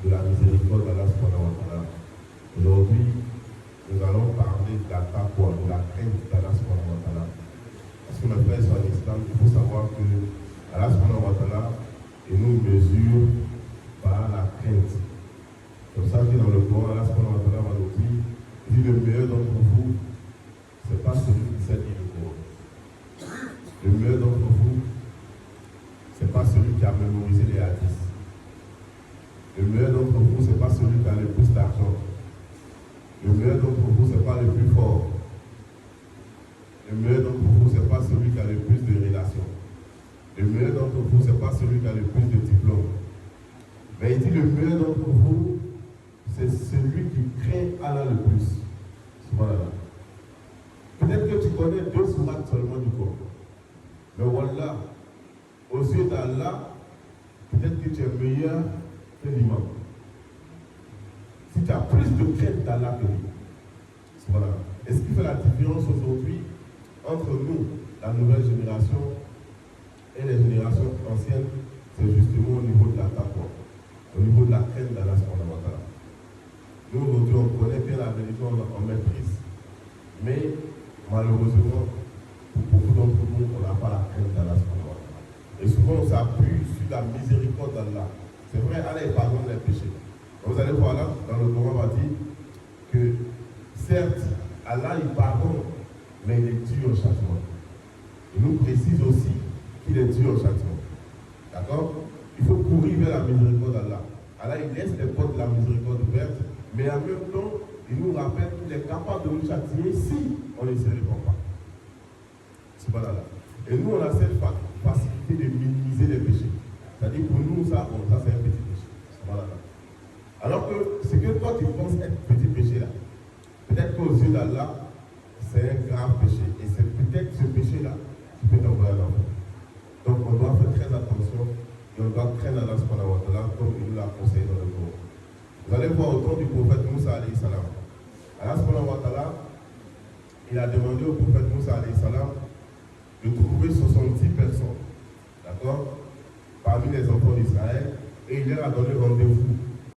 de la miséricorde d'Allah subhanahu wa ta'ala. Aujourd'hui, nous allons parler de la taqwa, de la crainte d'Allah subhanahu wa ta'ala. Parce que mes frères sur l'islam, il faut savoir que Allah subhanahu wa ta'ala, il nous mesure par la crainte. Comme ça que dans le Coran, Allah subhanahu wa ta'ala va nous dire, il dit le meilleur d'entre vous, ce n'est pas celui qui sait lire le Coran. Le meilleur d'entre vous, ce n'est pas celui qui a mémorisé les hadiths. Le meilleur d'entre vous, ce n'est pas celui qui a le plus d'argent. Le meilleur d'entre vous, ce n'est pas le plus fort. Le meilleur d'entre vous, ce n'est pas celui qui a le plus de relations. Le meilleur d'entre vous, ce n'est pas celui qui a le plus de diplômes. Mais il dit le meilleur d'entre vous, c'est celui qui craint Allah le plus. Voilà. Peut-être que tu connais 2 sourates seulement du Coran. Mais voilà, aux yeux d'Allah, peut-être que tu es meilleur que l'imam. Si tu as plus de crainte d'Allah que lui. Voilà. Et ce qui fait la différence aujourd'hui entre nous, la nouvelle génération, et les générations anciennes, c'est justement au niveau de la taqwa, au niveau de la crainte d'Allah subhanahu wa ta'ala. Nous aujourd'hui, on connaît bien la religion, on maîtrise. Mais malheureusement, pour beaucoup d'entre nous, on n'a pas la crainte d'Allah subhanahu wa ta'ala. Et souvent, on s'appuie sur la miséricorde d'Allah. C'est vrai, Allah pardonne les péchés. Vous allez voir là, dans le Coran, on va dire que certes, Allah il pardonne, mais il est dur au châtiment. Il nous précise aussi qu'il est dur au châtiment. D'accord? Il faut courir vers la miséricorde d'Allah. Allah il laisse les portes de la miséricorde ouvertes, mais en même temps, il nous rappelle qu'il est capable de nous châtier si on ne se répand pas. C'est pas là. Et nous, on a cette facilité de minimiser les péchés. C'est-à-dire pour nous, ça c'est un petit péché. C'est pas là. Alors que ce que toi tu penses être petit péché là, peut-être qu'aux yeux d'Allah, c'est un grave péché. Et c'est peut-être ce péché-là qui peut t'envoyer à l'enfer. Donc on doit faire très attention et on doit craindre Allah subhanahu wa ta'ala comme il nous l'a conseillé dans le Coran. Vous allez voir au temps du prophète Moussa alayhi salam. Allah subhanahu wa ta'ala, il a demandé au prophète Moussa alayhi salam de trouver 70 personnes, d'accord, parmi les enfants d'Israël, et il leur a donné rendez-vous